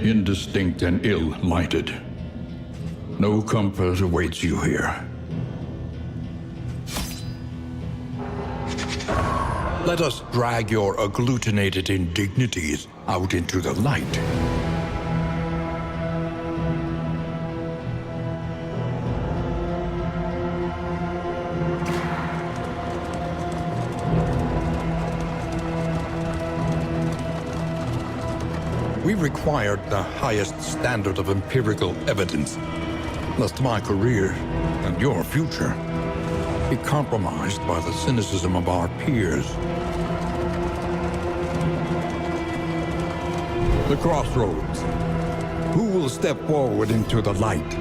indistinct and ill-lighted. No comfort awaits you here. Let us drag your agglutinated indignities out into the light. We required the highest standard of empirical evidence, lest my career and your future be compromised by the cynicism of our peers. The crossroads. Who will step forward into the light?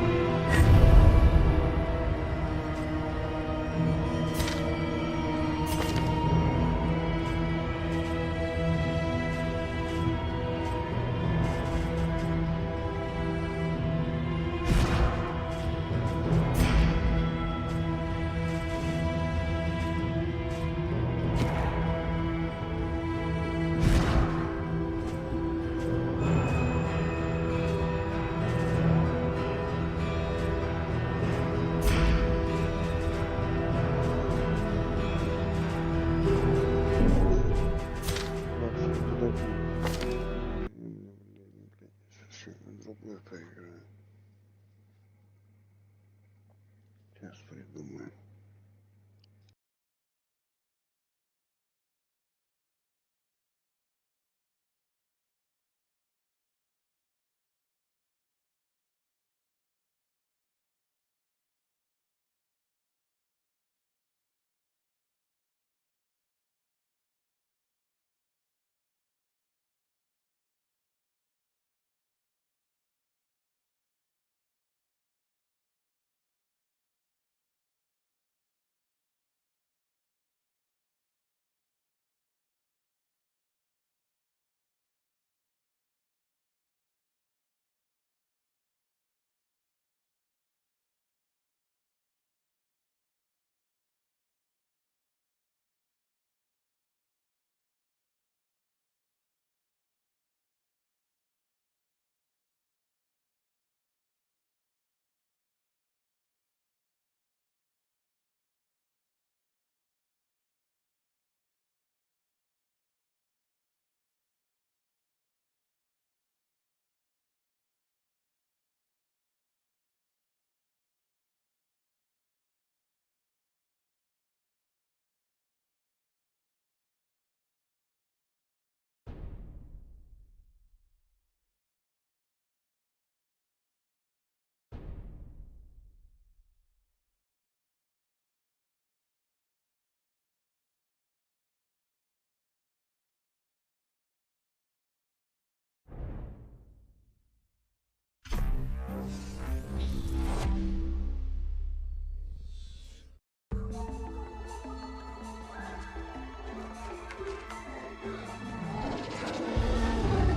Другой поиграем. Сейчас придумаем.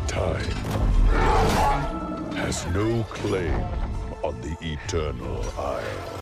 Time has no claim on the Eternal Isle.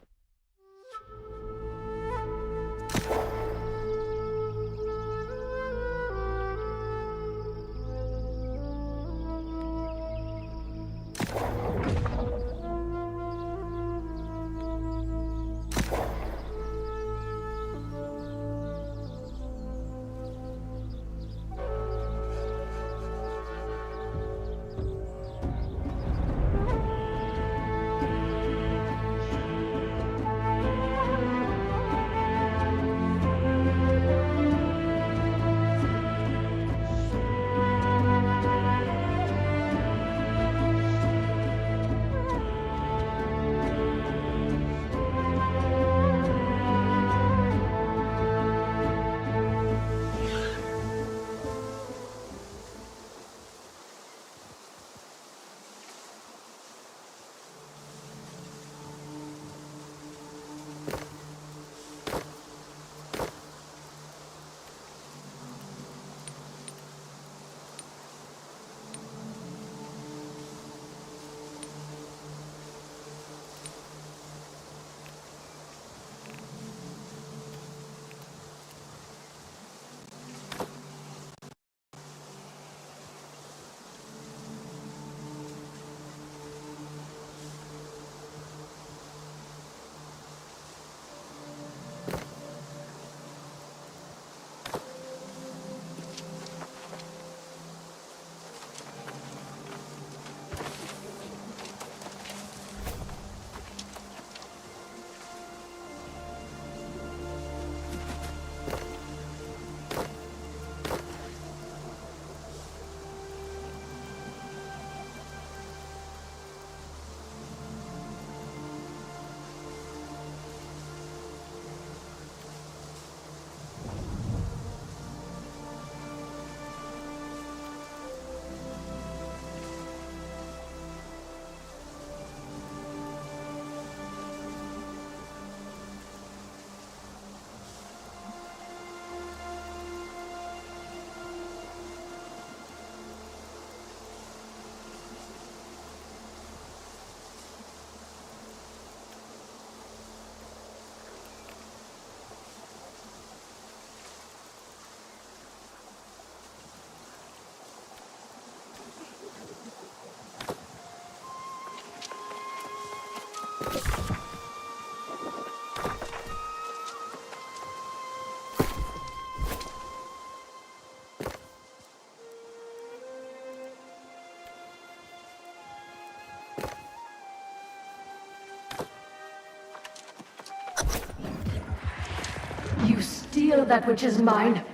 You steal that which is mine.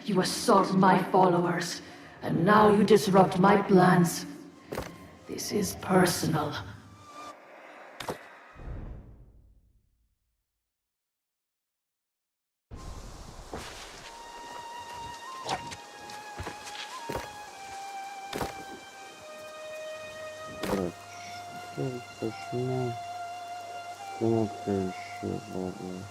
You assault my followers. And now you disrupt my plans. This is personal. Почему? Кнопка еще ладно.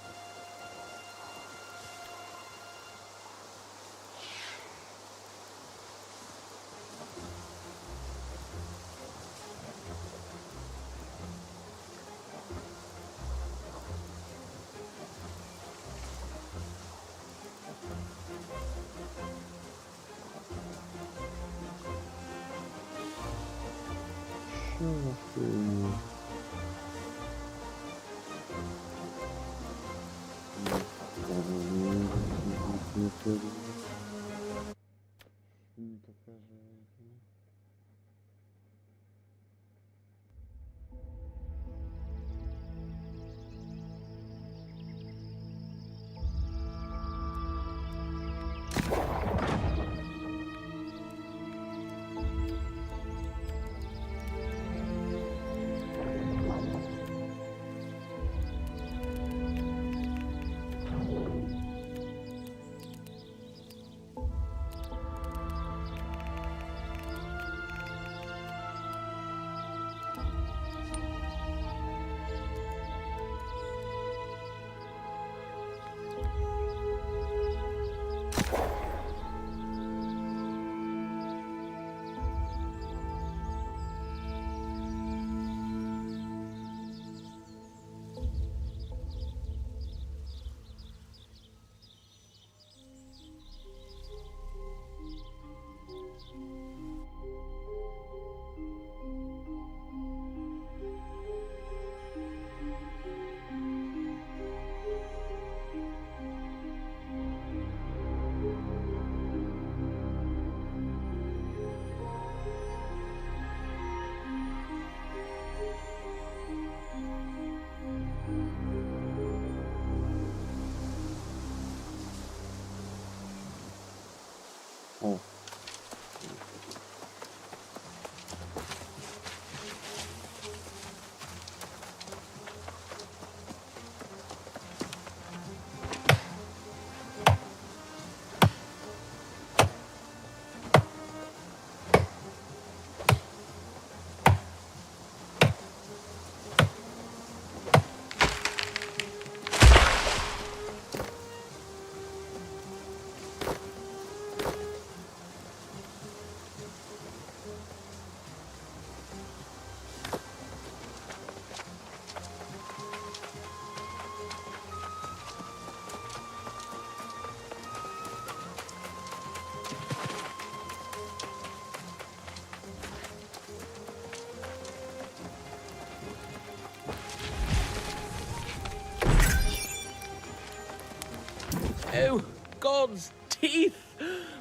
Oh, God's teeth!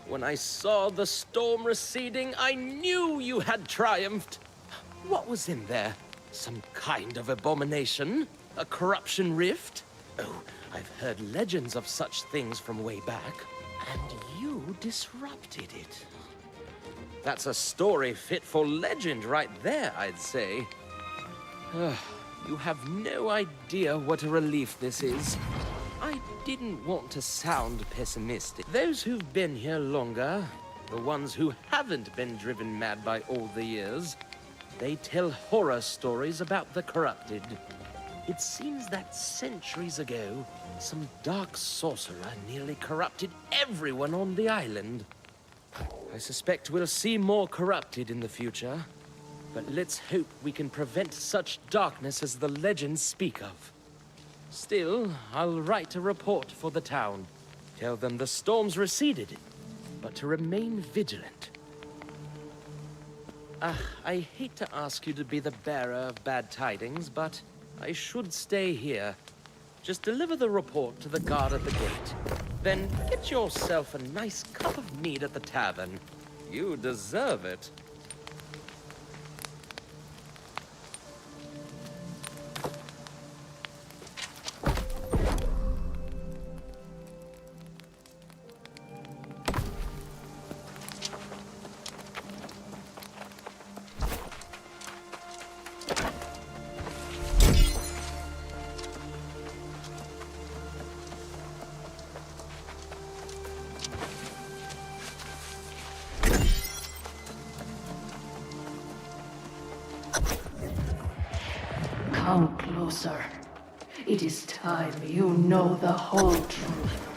When I saw the storm receding, I knew you had triumphed. What was in there? Some kind of abomination? A corruption rift? Oh, I've heard legends of such things from way back. And you disrupted it. That's a story fit for legend right there, I'd say. You have no idea what a relief this is. I didn't want to sound pessimistic. Those who've been here longer, the ones who haven't been driven mad by all the years, they tell horror stories about the corrupted. It seems that centuries ago, some dark sorcerer nearly corrupted everyone on the island. I suspect we'll see more corrupted in the future, but let's hope we can prevent such darkness as the legends speak of. Still, I'll write a report for the town. Tell them the storm's receded, but to remain vigilant. I hate to ask you to be the bearer of bad tidings, but I should stay here. Just deliver the report to the guard at the gate. Then get yourself a nice cup of mead at the tavern. You deserve it. Come closer. It is time you know the whole truth.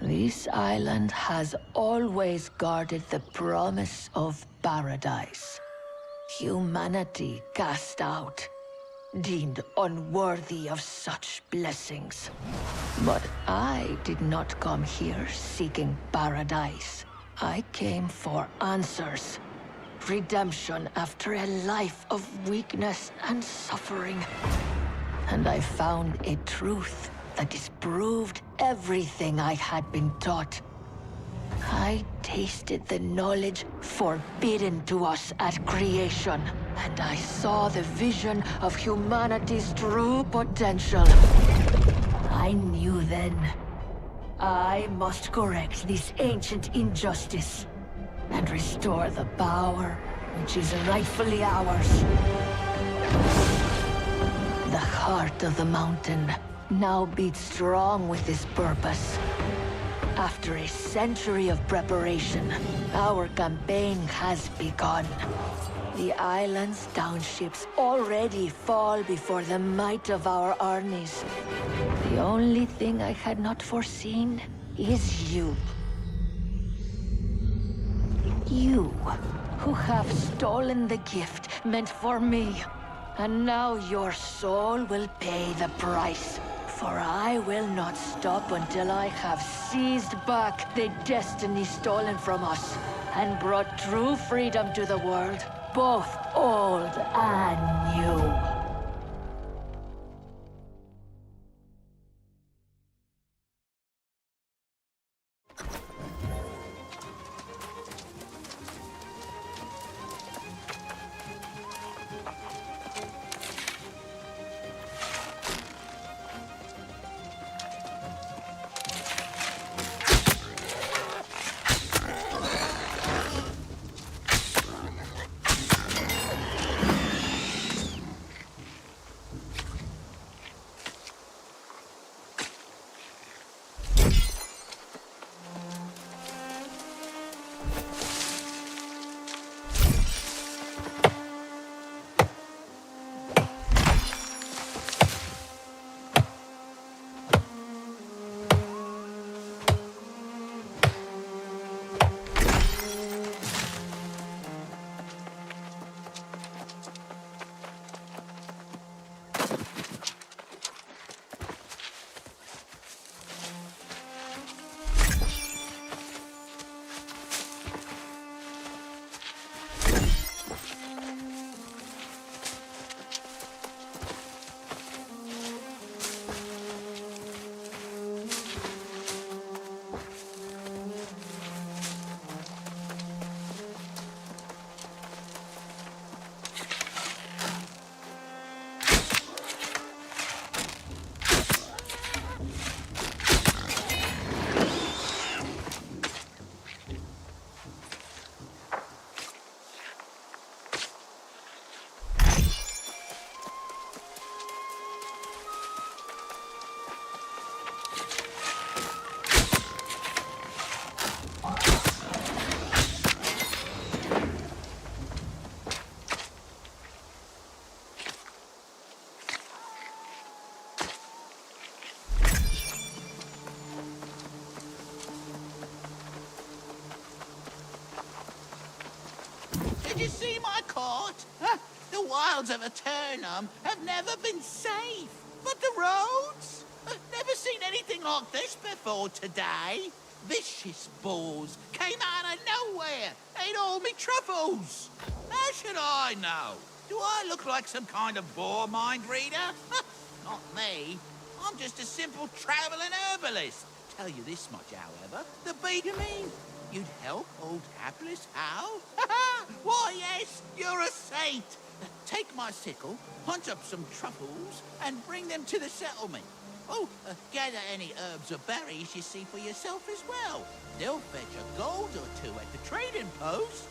This island has always guarded the promise of paradise. Humanity cast out, deemed unworthy of such blessings. But I did not come here seeking paradise. I came for answers. Redemption after a life of weakness and suffering. And I found a truth that disproved everything I had been taught. I tasted the knowledge forbidden to us at creation, and I saw the vision of humanity's true potential. I knew then, I must correct this ancient injustice and restore the power which is rightfully ours. The heart of the mountain now beats strong with this purpose. After a century of preparation, our campaign has begun. The island's townships already fall before the might of our armies. The only thing I had not foreseen is you. You, who have stolen the gift meant for me. And now your soul will pay the price. For I will not stop until I have seized back the destiny stolen from us and brought true freedom to the world, both old and new. Did you see my court? Huh? The wilds of Eternum have never been safe. But the roads? Never seen anything like this before today. Vicious balls came out of nowhere. Ate all me truffles. How should I know? Do I look like some kind of boar mind reader? Not me. I'm just a simple traveling herbalist. Tell you this much, however, the beat of me. You'd help old hapless Hal? Why, yes, you're a saint. Take my sickle, hunt up some truffles, and bring them to the settlement. Oh, gather any herbs or berries you see for yourself as well. They'll fetch a gold or two at the trading post.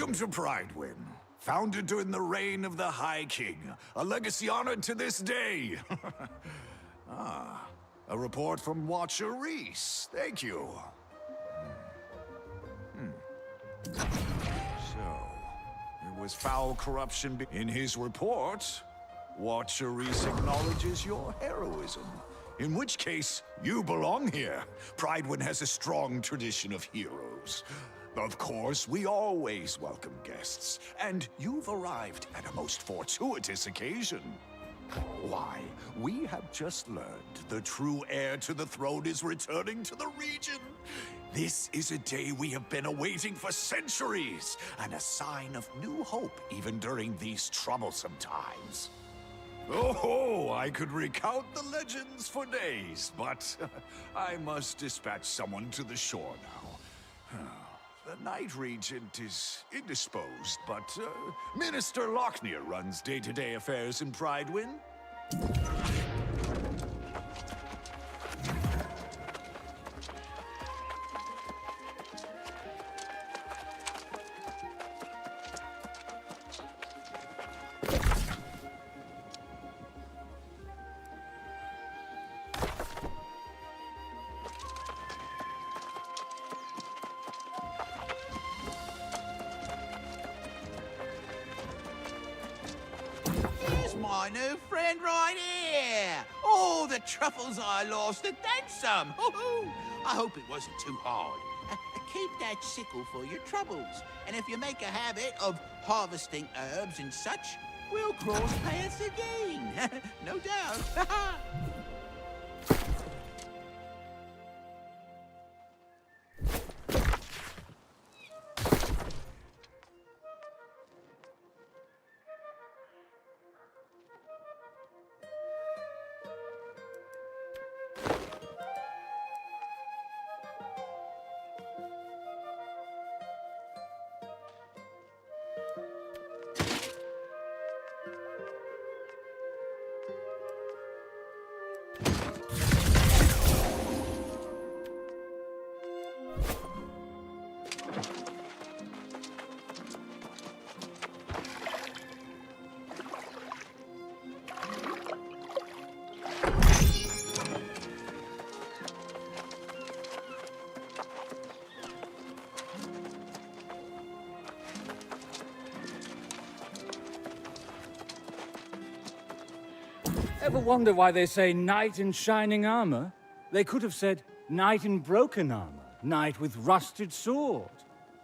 Welcome to Pridewind. Founded during the reign of the High King, a legacy honored to this day. A report from Watcher Reese. Thank you. So, it was foul corruption in his report. Watcher Reese acknowledges your heroism. In which case, you belong here. Pridewind has a strong tradition of heroes. Of course, we always welcome guests, and you've arrived at a most fortuitous occasion. Why, we have just learned the true heir to the throne is returning to the region. This is a day we have been awaiting for centuries, and a sign of new hope even during these troublesome times. Oh, I could recount the legends for days, but I must dispatch someone to the shore now. The Night Regent is indisposed, but Minister Lochner runs day-to-day affairs in Pridewind. Here's my new friend right here. All the truffles I lost and then some. Hoo-hoo. I hope it wasn't too hard. Keep that sickle for your troubles. And if you make a habit of harvesting herbs and such, we'll cross paths again. No doubt. Ever wonder why they say knight in shining armor? They could have said knight in broken armor, knight with rusted sword.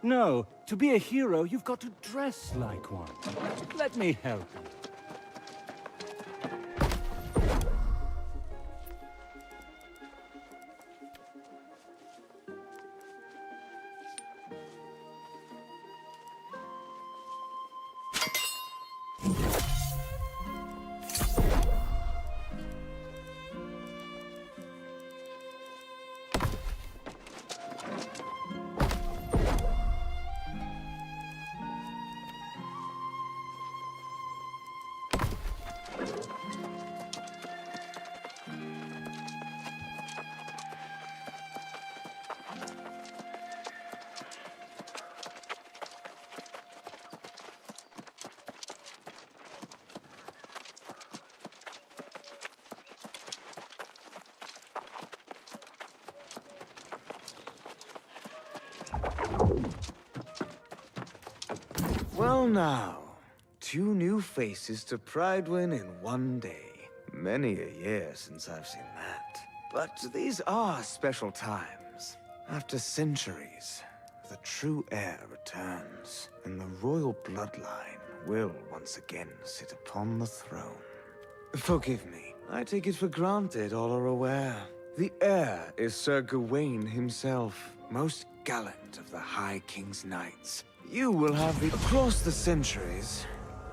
No, to be a hero, you've got to dress like one. Let me help you. Well now, 2 new faces to Pridewind in one day. Many a year since I've seen that. But these are special times. After centuries, the true heir returns, and the royal bloodline will once again sit upon the throne. Forgive me, I take it for granted all are aware. The heir is Sir Gawain himself, most gallant of the High King's knights. You will have the... Across the centuries,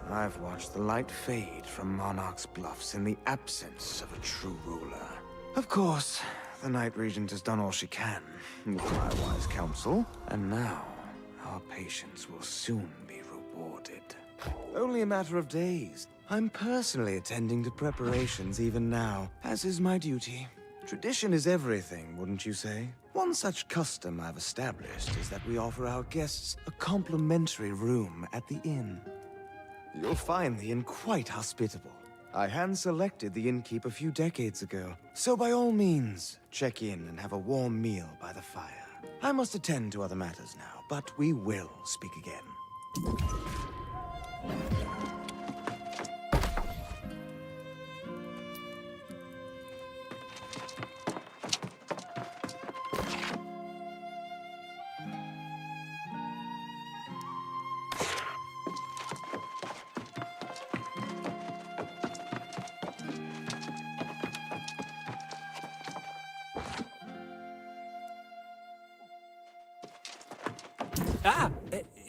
I've watched the light fade from Monarch's bluffs in the absence of a true ruler. Of course, the Night Regent has done all she can, with my wise counsel, and now our patience will soon be rewarded. Only a matter of days. I'm personally attending to preparations even now, as is my duty. Tradition is everything, wouldn't you say? One such custom I've established is that we offer our guests a complimentary room at the inn. You'll find the inn quite hospitable. I hand-selected the innkeep a few decades ago, so by all means, check in and have a warm meal by the fire. I must attend to other matters now, but we will speak again.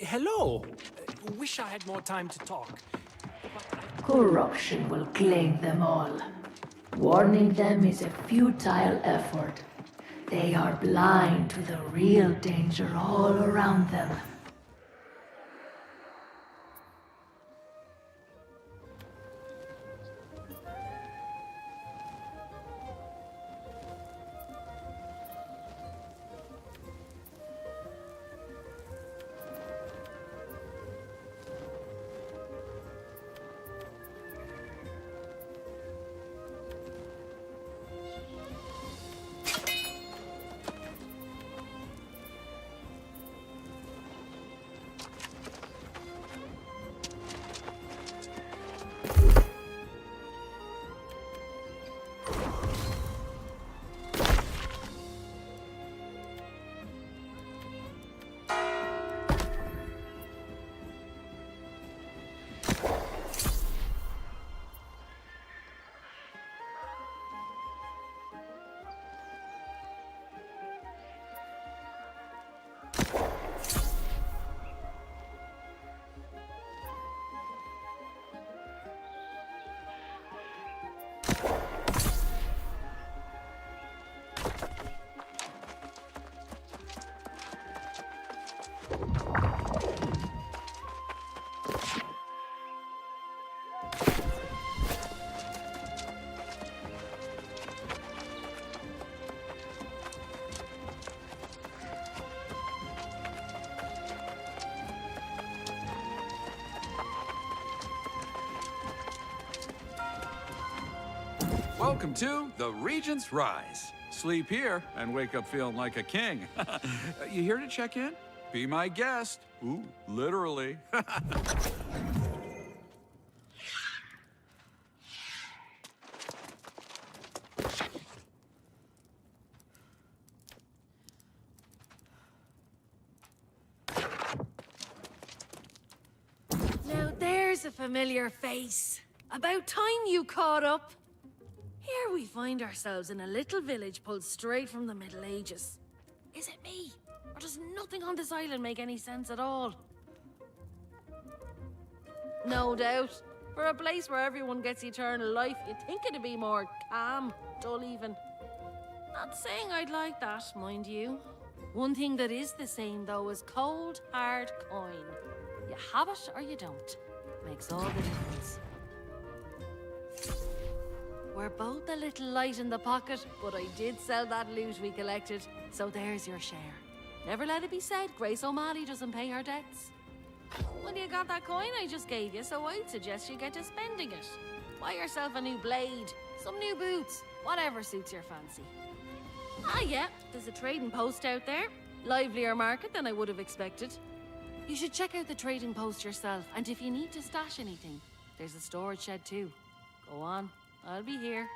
Hello. Wish I had more time to talk. Corruption will claim them all. Warning them is a futile effort. They are blind to the real danger all around them. Welcome to the Regent's Rise. Sleep here and wake up feeling like a king. You here to check in? Be my guest. Ooh, literally. Now there's a familiar face. About time you caught up. Here we find ourselves in a little village pulled straight from the Middle Ages. Is it me? Or does nothing on this island make any sense at all? No doubt. For a place where everyone gets eternal life, you'd think it'd be more calm, dull even. Not saying I'd like that, mind you. One thing that is the same, though, is cold, hard coin. You have it or you don't. Makes all the difference. We're both a little light in the pocket, but I did sell that loot we collected, so there's your share. Never let it be said Grace O'Malley doesn't pay her debts. Well, you got that coin I just gave you, so I'd suggest you get to spending it. Buy yourself a new blade, some new boots, whatever suits your fancy. Ah yeah, there's a trading post out there. Livelier market than I would have expected. You should check out the trading post yourself, and if you need to stash anything, there's a storage shed too. Go on. I'll be here.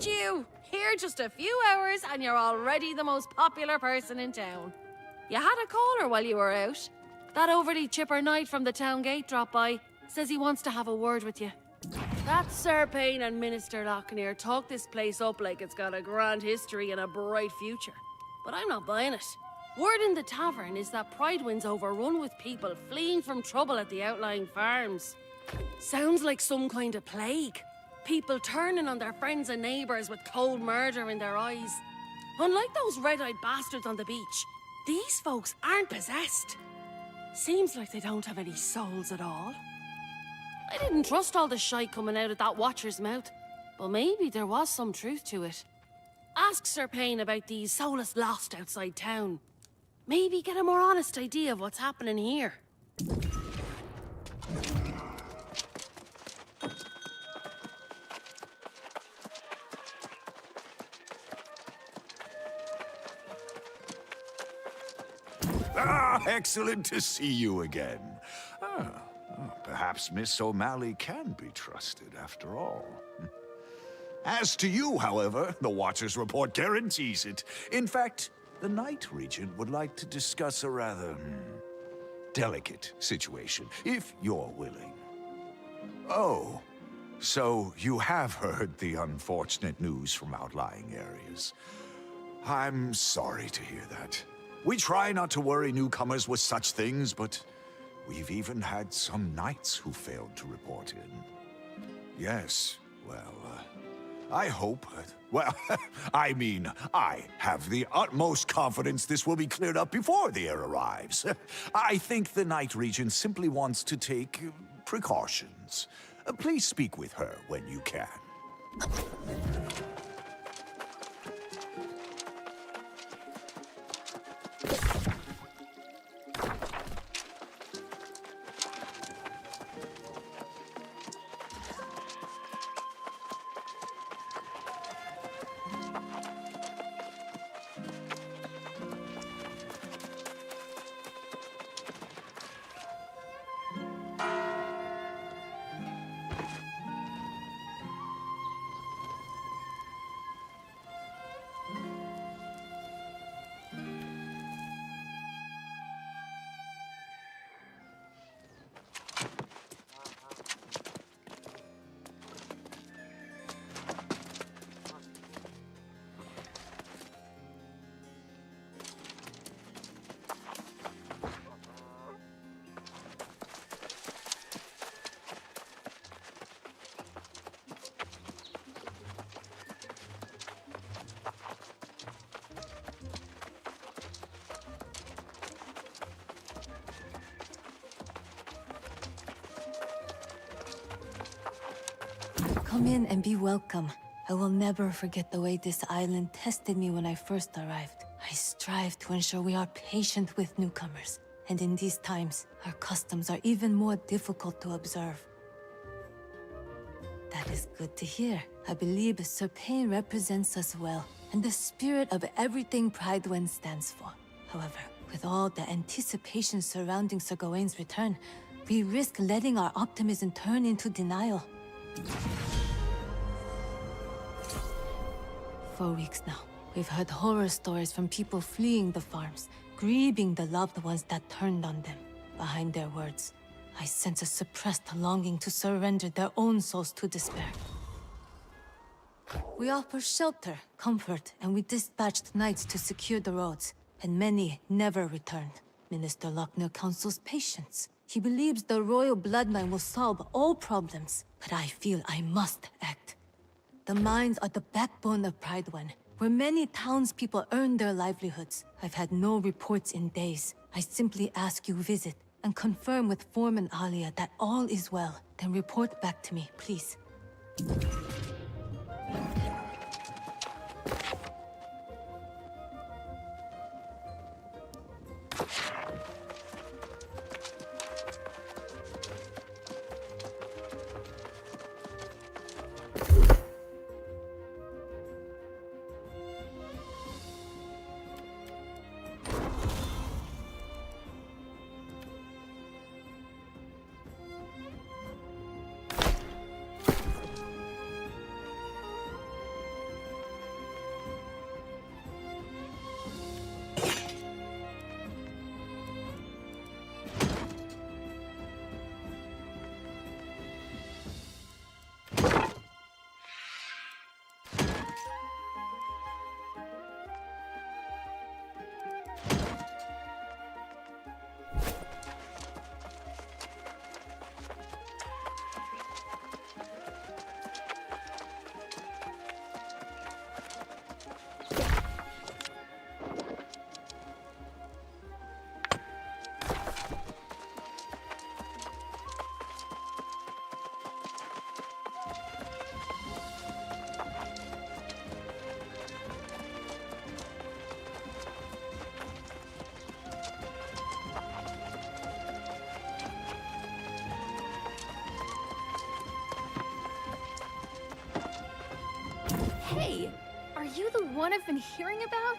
at you! Here just a few hours and you're already the most popular person in town. You had a caller while you were out. That overly chipper knight from the town gate dropped by. Says he wants to have a word with you. That Sir Payne and Minister Locknear talk this place up like it's got a grand history and a bright future. But I'm not buying it. Word in the tavern is that Pridewind's overrun with people fleeing from trouble at the outlying farms. Sounds like some kind of plague. People turning on their friends and neighbours with cold murder in their eyes. Unlike those red-eyed bastards on the beach, these folks aren't possessed. Seems like they don't have any souls at all. I didn't trust all the shite coming out of that Watcher's mouth, but maybe there was some truth to it. Ask Sir Payne about these soulless lost outside town. Maybe get a more honest idea of what's happening here. Excellent to see you again. Perhaps Miss O'Malley can be trusted after all. As to you, however, the Watcher's report guarantees it. In fact, the Night Regent would like to discuss a rather delicate situation, if you're willing. Oh, so you have heard the unfortunate news from outlying areas. I'm sorry to hear that. We try not to worry newcomers with such things, but we've even had some knights who failed to report in. Yes, well, I hope... Well, I mean, I have the utmost confidence this will be cleared up before the heir arrives. I think the Night Regent simply wants to take precautions. Please speak with her when you can. Come in and be welcome. I will never forget the way this island tested me when I first arrived. I strive to ensure we are patient with newcomers, and in these times, our customs are even more difficult to observe. That is good to hear. I believe Sir Payne represents us well, and the spirit of everything Pridewind stands for. However, with all the anticipation surrounding Sir Gawain's return, we risk letting our optimism turn into denial. For weeks now, we've heard horror stories from people fleeing the farms, grieving the loved ones that turned on them. Behind their words, I sense a suppressed longing to surrender their own souls to despair. We offer shelter, comfort, and we dispatched knights to secure the roads, and many never returned. Minister Locknear counsels patience. He believes the royal bloodline will solve all problems, but I feel I must act. The mines are the backbone of Pridewind, where many townspeople earn their livelihoods. I've had no reports in days. I simply ask you visit and confirm with Foreman Alia that all is well. Then report back to me, please. you the one I've been hearing about?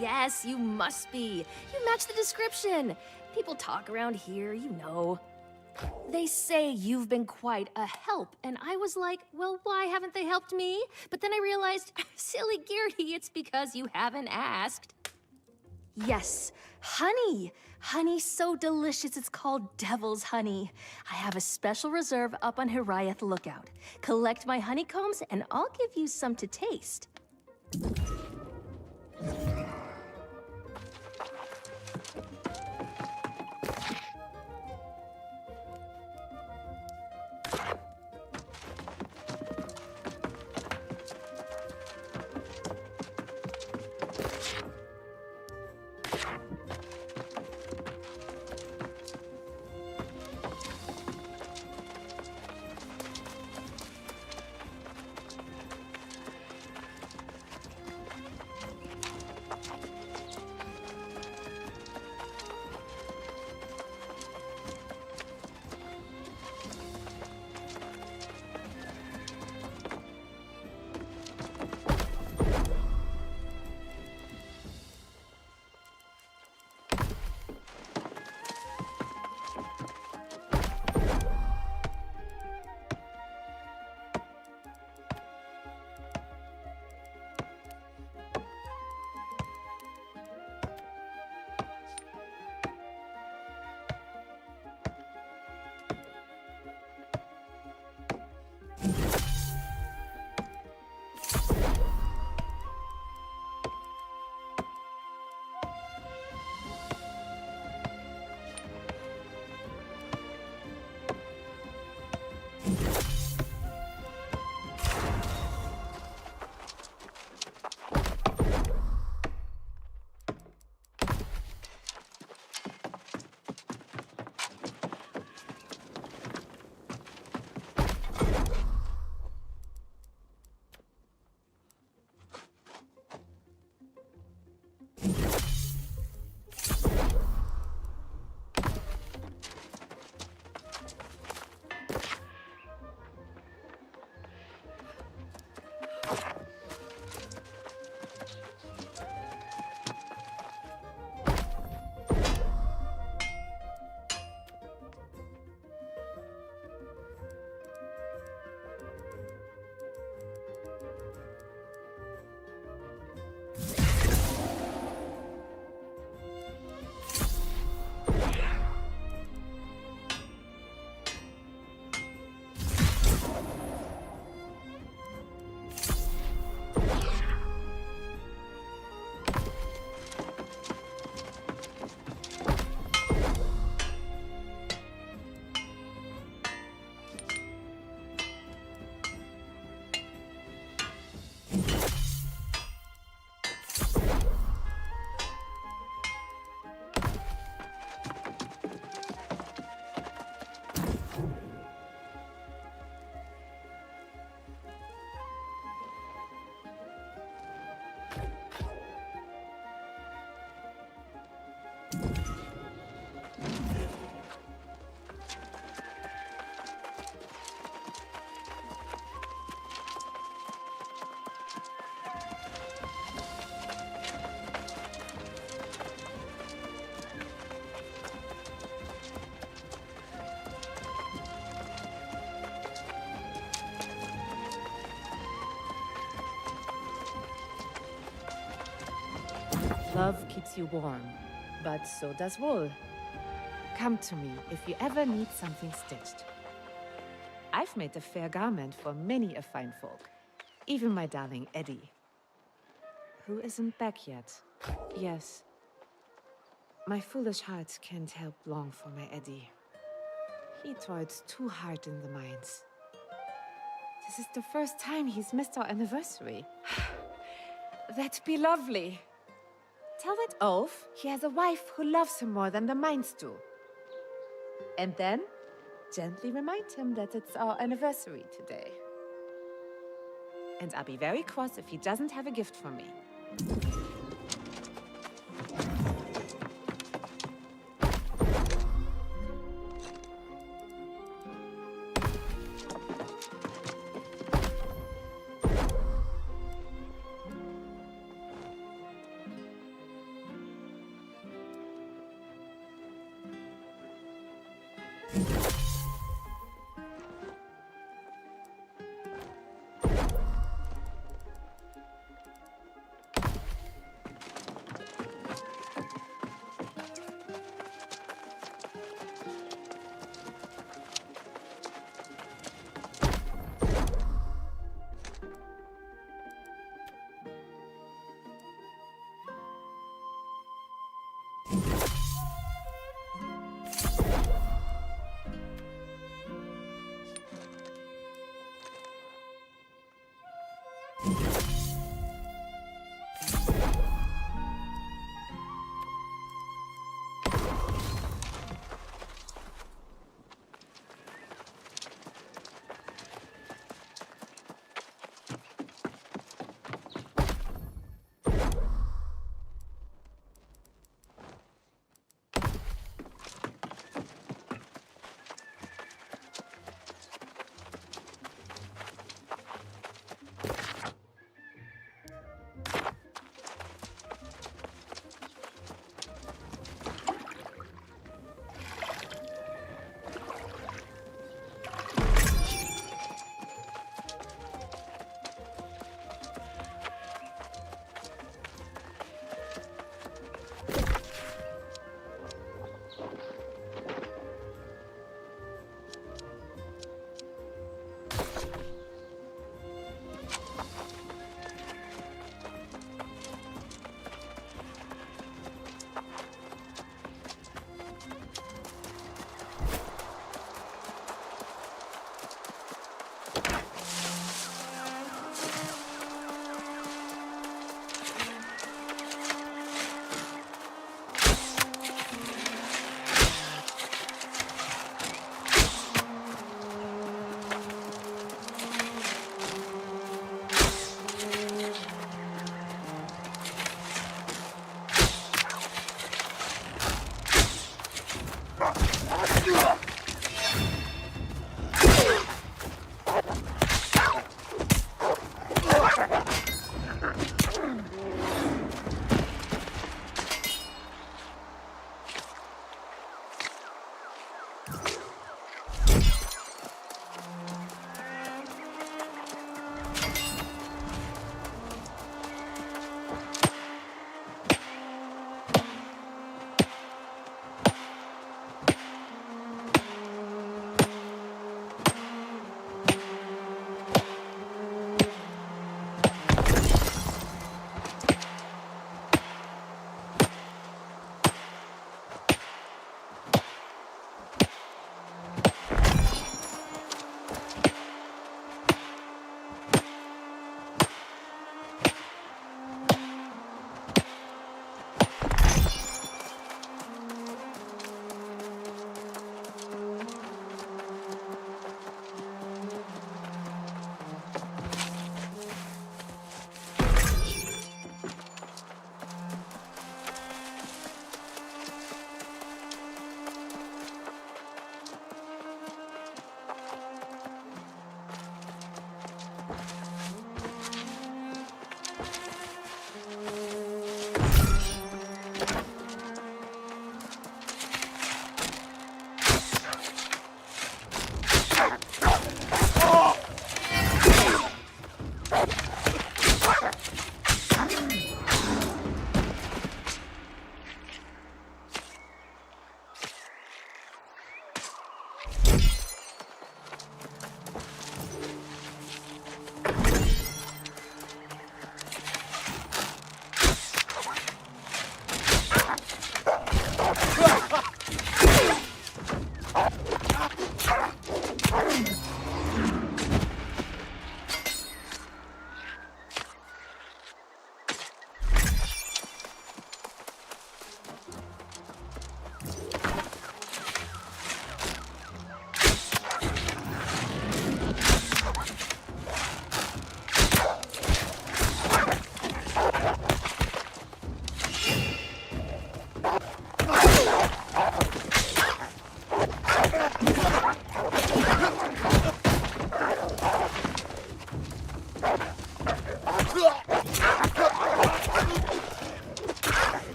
Yes, you must be. You match the description. People talk around here, you know. They say you've been quite a help, and I was like, well, why haven't they helped me? But then I realized, silly Geardy, it's because you haven't asked. Yes, honey. Honey so delicious it's called devil's honey. I have a special reserve up on Hiraeth Lookout. Collect my honeycombs and I'll give you some to taste. Love keeps you warm, but so does wool. Come to me if you ever need something stitched. I've made a fair garment for many a fine folk, even my darling Eddie, who isn't back yet. Yes, my foolish heart can't help long for my Eddie. He toiled too hard in the mines. This is the first time he's missed our anniversary. That'd be lovely. Tell that oaf he has a wife who loves him more than the mines do. And then, gently remind him that it's our anniversary today. And I'll be very cross if he doesn't have a gift for me.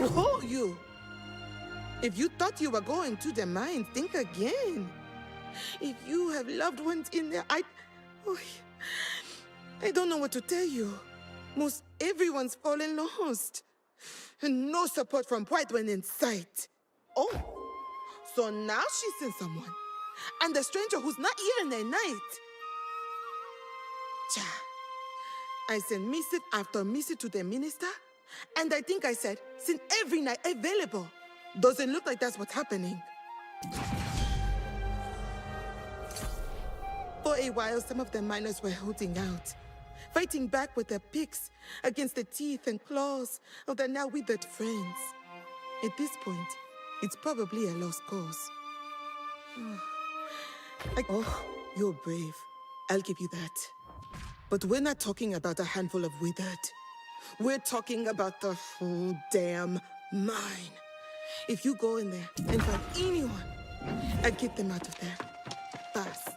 Whoa, you! If you thought you were going to the mine, think again. If you have loved ones in there, I don't know what to tell you. Most everyone's fallen lost. And no support from Whiteman in sight. Oh, so now she's seen someone. And the stranger who's not even a knight. Cha. I sent missive after missive to the minister. And I think I said, send every knight available. Doesn't look like that's what's happening. For a while, some of the miners were holding out, fighting back with their picks against the teeth and claws of their now withered friends. At this point, it's probably a lost cause. Oh, you're brave. I'll give you that. But we're not talking about a handful of withered. We're talking about the whole damn mine. If you go in there and find anyone, I'd get them out of there. Fast.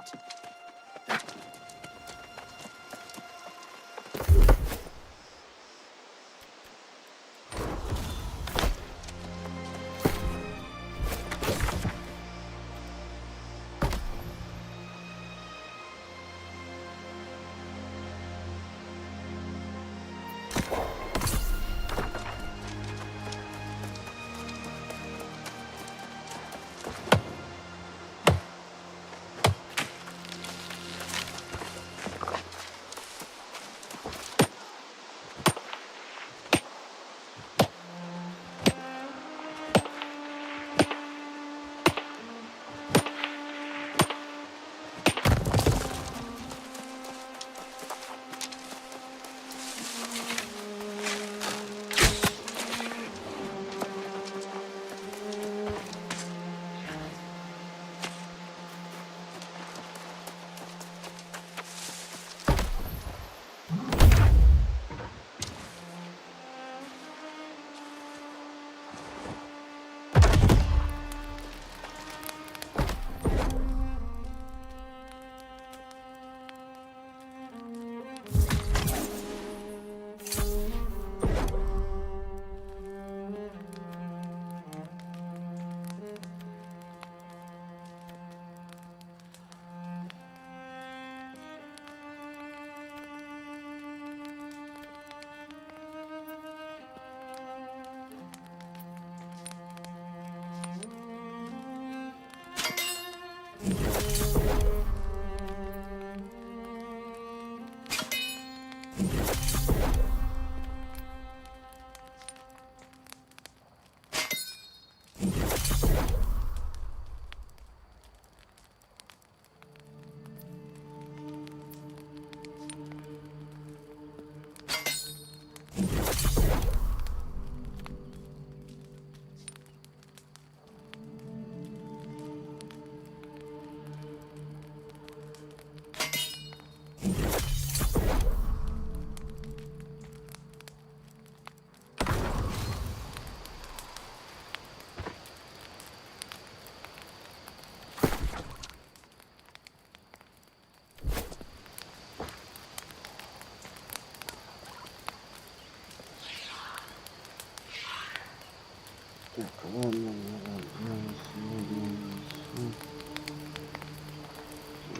Так, ладно,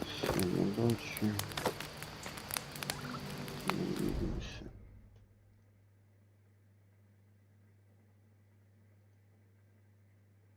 всем удачи. Увидимся.